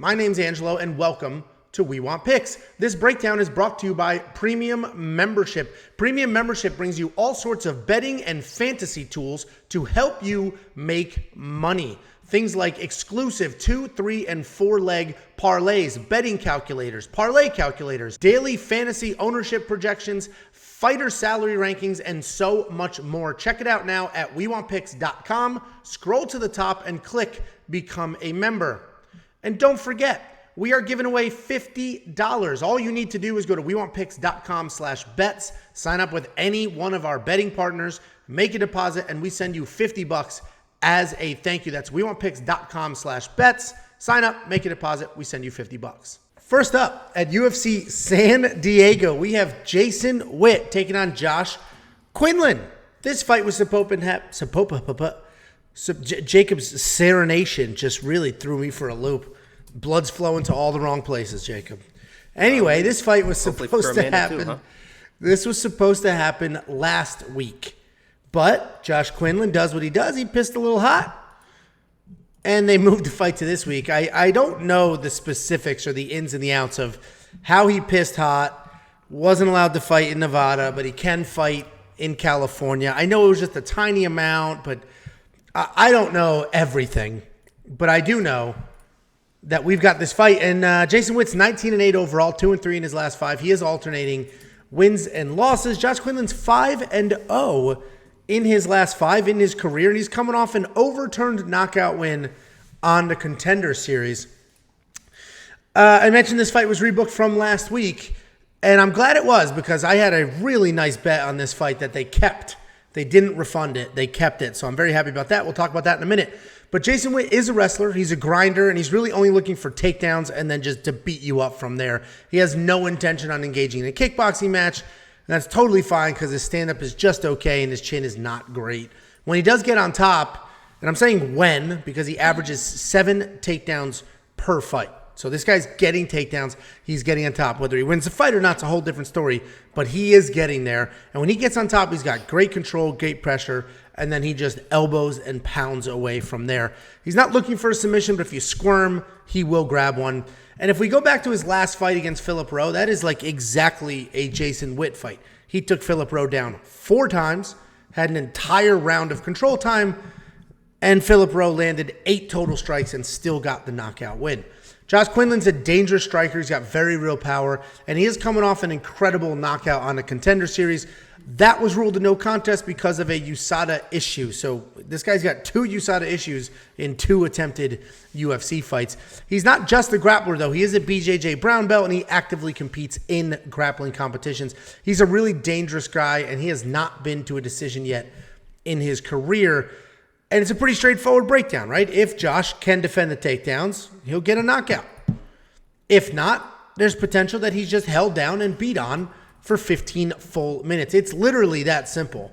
My name's Angelo, and welcome to We Want Picks. This breakdown is brought to you by Premium Membership. Premium Membership brings you all sorts of betting and fantasy tools to help you make money. Things like exclusive 2, 3, and 4 leg parlays, betting calculators, parlay calculators, daily fantasy ownership projections, fighter salary rankings, and so much more. Check it out now at WeWantPicks.com. Scroll to the top and click Become a Member. And don't forget, we are giving away $50. All you need to do is go to WeWantPicks.com/bets, sign up with any one of our betting partners, make a deposit, and we send you $50 as a thank you. That's WeWantPicks.com/bets. Sign up, make a deposit, we send you $50. First up, at UFC San Diego, we have Jason Witt taking on Josh Quinlan. This fight was Jacob's serenation just really threw me for a loop. Blood's flowing to all the wrong places, Jacob. Anyway, this fight was supposed to happen. Too, huh? This was supposed to happen last week. But Josh Quinlan does what he does. He pissed a little hot. And they moved the fight to this week. I don't know the specifics or the ins and the outs of how he pissed hot. Wasn't allowed to fight in Nevada, but he can fight in California. I know it was just a tiny amount, but I don't know everything. But I do know that we've got this fight. And Jason Witt's 19-8 overall, 2-3 in his last 5. He is alternating wins and losses. Josh Quinlan's 5-0 in his last 5 in his career, and he's coming off an overturned knockout win on the Contender Series. I mentioned this fight was rebooked from last week, and I'm glad it was because I had a really nice bet on this fight that they kept. They didn't refund it. They kept it, so I'm very happy about that. We'll talk about that in a minute. But Jason Witt is a wrestler. He's a grinder, and he's really only looking for takedowns and then just to beat you up from there. He has no intention on engaging in a kickboxing match. And that's totally fine because his stand-up is just okay and his chin is not great. When he does get on top, and I'm saying when because he averages 7 takedowns per fight. So this guy's getting takedowns. He's getting on top. Whether he wins the fight or not, it's a whole different story. But he is getting there. And when he gets on top, he's got great control, great pressure, and then he just elbows and pounds away from there. He's not looking for a submission, but if you squirm, he will grab one. And if we go back to his last fight against Philip Rowe, that is like exactly a Jason Witt fight. He took Philip Rowe down 4 times, had an entire round of control time, and Philip Rowe landed 8 total strikes and still got the knockout win. Josh Quinlan's a dangerous striker. He's got very real power, and he is coming off an incredible knockout on the Contender Series. That was ruled a no contest because of a USADA issue. So this guy's got 2 USADA issues in 2 attempted UFC fights. He's not just a grappler, though. He is a BJJ brown belt, and he actively competes in grappling competitions. He's a really dangerous guy, and he has not been to a decision yet in his career. And it's a pretty straightforward breakdown, right? If Josh can defend the takedowns, he'll get a knockout. If not, there's potential that he's just held down and beat on for 15 full minutes. It's literally that simple.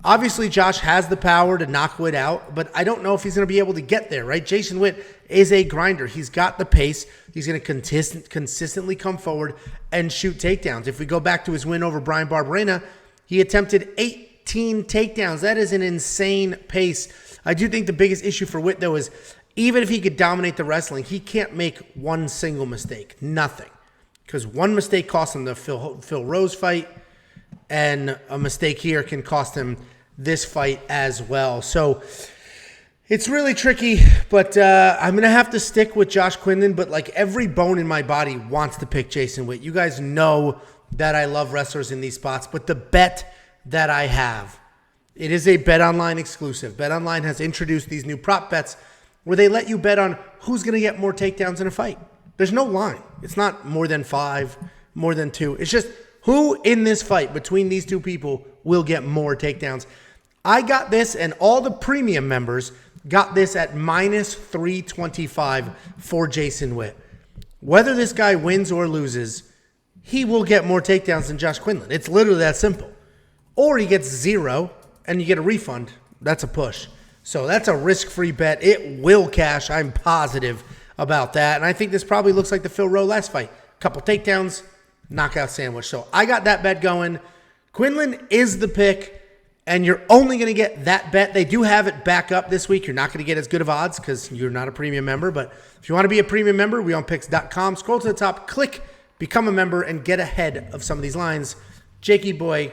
Obviously, Josh has the power to knock Witt out, but I don't know if he's going to be able to get there, right? Jason Witt is a grinder. He's got the pace. He's going to consistently come forward and shoot takedowns. If we go back to his win over Brian Barberena, he attempted 18 takedowns. That is an insane pace. I do think the biggest issue for Witt, though, is even if he could dominate the wrestling, he can't make one single mistake. Nothing. Because one mistake cost him the Phil Rose fight, and a mistake here can cost him this fight as well. So it's really tricky, but I'm going to have to stick with Josh Quinlan, but like every bone in my body wants to pick Jason Witt. You guys know that I love wrestlers in these spots, but the bet that I have, it is a BetOnline exclusive. BetOnline has introduced these new prop bets where they let you bet on who's going to get more takedowns in a fight. There's no line. It's not more than 5, more than 2. It's just who in this fight between these 2 people will get more takedowns. I got this, and all the premium members got this at minus 325 for Jason Witt. Whether this guy wins or loses, he will get more takedowns than Josh Quinlan. It's literally that simple. Or he gets 0 and you get a refund. That's a push. So that's a risk-free bet. It will cash. I'm positive about that. And I think this probably looks like the Phil Rowe last fight. Couple takedowns, knockout sandwich. So I got that bet going. Quinlan is the pick. and you're only going to get that bet. They do have it back up this week. You're not going to get as good of odds because you're not a premium member. But if you want to be a premium member, weonpicks.com. Scroll to the top, click become a member, and get ahead of some of these lines. Jakey boy,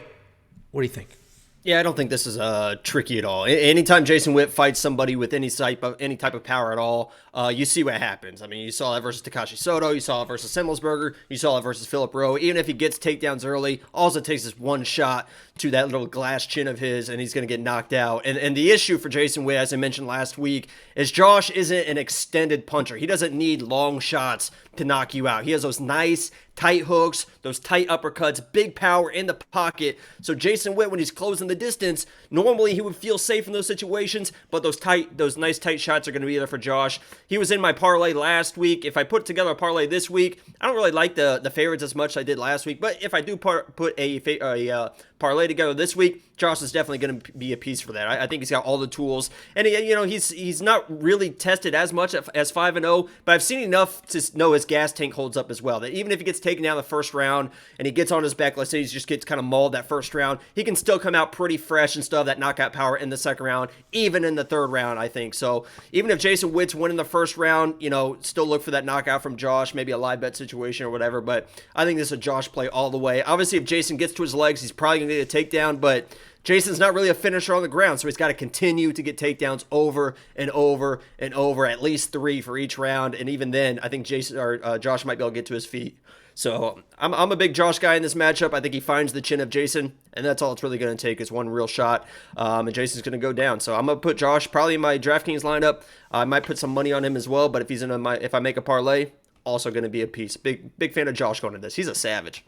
what do you think? Yeah, I don't think this is tricky at all. Anytime Jason Witt fights somebody with any type of power at all, you see what happens. I mean, you saw that versus Takashi Soto, you saw it versus Semmelsberger, you saw it versus Philip Rowe. Even if he gets takedowns early, all it takes is one shot to that little glass chin of his, and he's going to get knocked out. And the issue for Jason Witt, as I mentioned last week, is Josh isn't an extended puncher. He doesn't need long shots to knock you out. He has those nice tight hooks, those tight uppercuts, big power in the pocket. So Jason Witt, when he's closing the distance, normally he would feel safe in those situations, but those nice tight shots are going to be there for Josh. He was in my parlay last week. If I put together a parlay this week, I don't really like the favorites as much as I did last week, but if I do put a parlay together this week, Josh is definitely going to be a piece for that. I think he's got all the tools, and he's not really tested as much as 5-0, but I've seen enough to know his gas tank holds up as well. That even if he gets taken down the first round and he gets on his back, let's say he just gets kind of mauled that first round, he can still come out pretty fresh and still have that knockout power in the second round, even in the third round, I think. So even if Jason Witt's winning the first round, still look for that knockout from Josh, maybe a live bet situation or whatever, but I think this is a Josh play all the way. Obviously, if Jason gets to his legs, he's probably going to get a takedown, but Jason's not really a finisher on the ground, so he's got to continue to get takedowns over and over and over, at least 3 for each round, and even then, I think Josh might be able to get to his feet. So I'm a big Josh guy in this matchup. I think he finds the chin of Jason, and that's all it's really going to take is one real shot, and Jason's going to go down. So I'm going to put Josh probably in my DraftKings lineup. I might put some money on him as well, but if I make a parlay, also going to be a piece. Big fan of Josh going to this. He's a savage.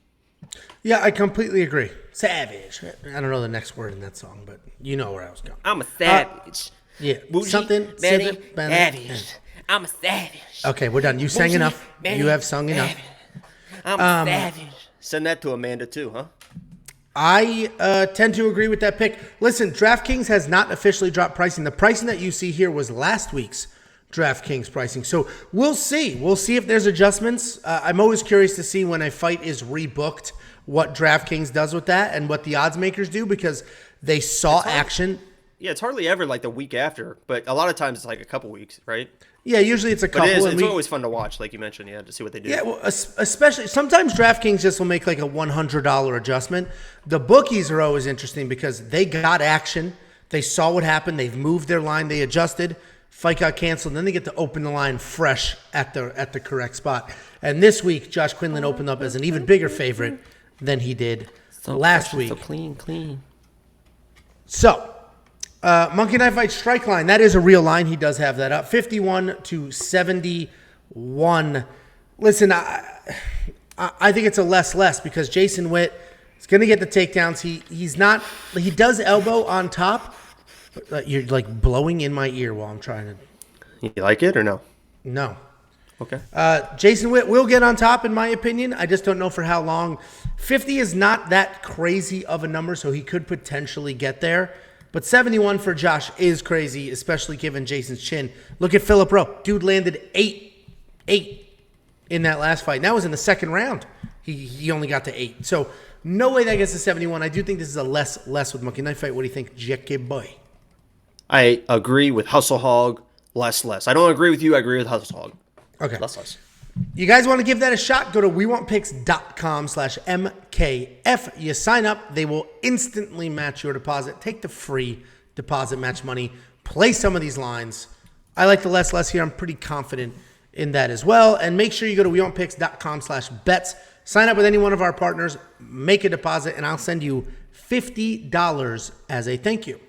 Yeah, I completely agree. Savage. I don't know the next word in that song, but you know where I was going. I'm a savage. Yeah. Bougie, something. savage. I'm a savage. Okay, we're done. You sang enough. You have sung enough. I'm a savage. Send that to Amanda too, huh? I tend to agree with that pick. Listen, DraftKings has not officially dropped pricing. The pricing that you see here was last week's DraftKings pricing. So we'll see. We'll see if there's adjustments. I'm always curious to see when a fight is rebooked what DraftKings does with that and what the odds makers do because they saw action. Yeah, it's hardly ever like the week after, but a lot of times it's like a couple weeks, right? Yeah, usually it's a couple. But it's always fun to watch, like you mentioned, to see what they do. Yeah, well, especially sometimes DraftKings just will make like a $100 adjustment. The bookies are always interesting because they got action. They saw what happened. They've moved their line. They adjusted. Fight got canceled. Then they get to open the line fresh at the correct spot. And this week, Josh Quinlan opened up as an even bigger favorite than he did last week. So clean. So, Monkey Knife Fight strike line. That is a real line. He does have that up. 51-71. Listen, I think it's a less because Jason Witt is going to get the takedowns. He does elbow on top. You're like blowing in my ear while I'm trying to. You like it or no? No. Okay. Jason Witt will get on top, in my opinion. I just don't know for how long. 50 is not that crazy of a number, so he could potentially get there. But 71 for Josh is crazy, especially given Jason's chin. Look at Philip Rowe. Dude landed 8 in that last fight. And that was in the second round. He only got to 8. So no way that gets to 71. I do think this is a less with Monkey Knife Fight. What do you think, Jackie boy? I agree with Hustle Hog, less. I don't agree with you. I agree with Hustle Hog. Okay. Less. You guys want to give that a shot? Go to wewantpicks.com/MKF. You sign up. They will instantly match your deposit. Take the free deposit match money. Play some of these lines. I like the less here. I'm pretty confident in that as well. And make sure you go to wewantpicks.com/bets. Sign up with any one of our partners. Make a deposit, and I'll send you $50 as a thank you.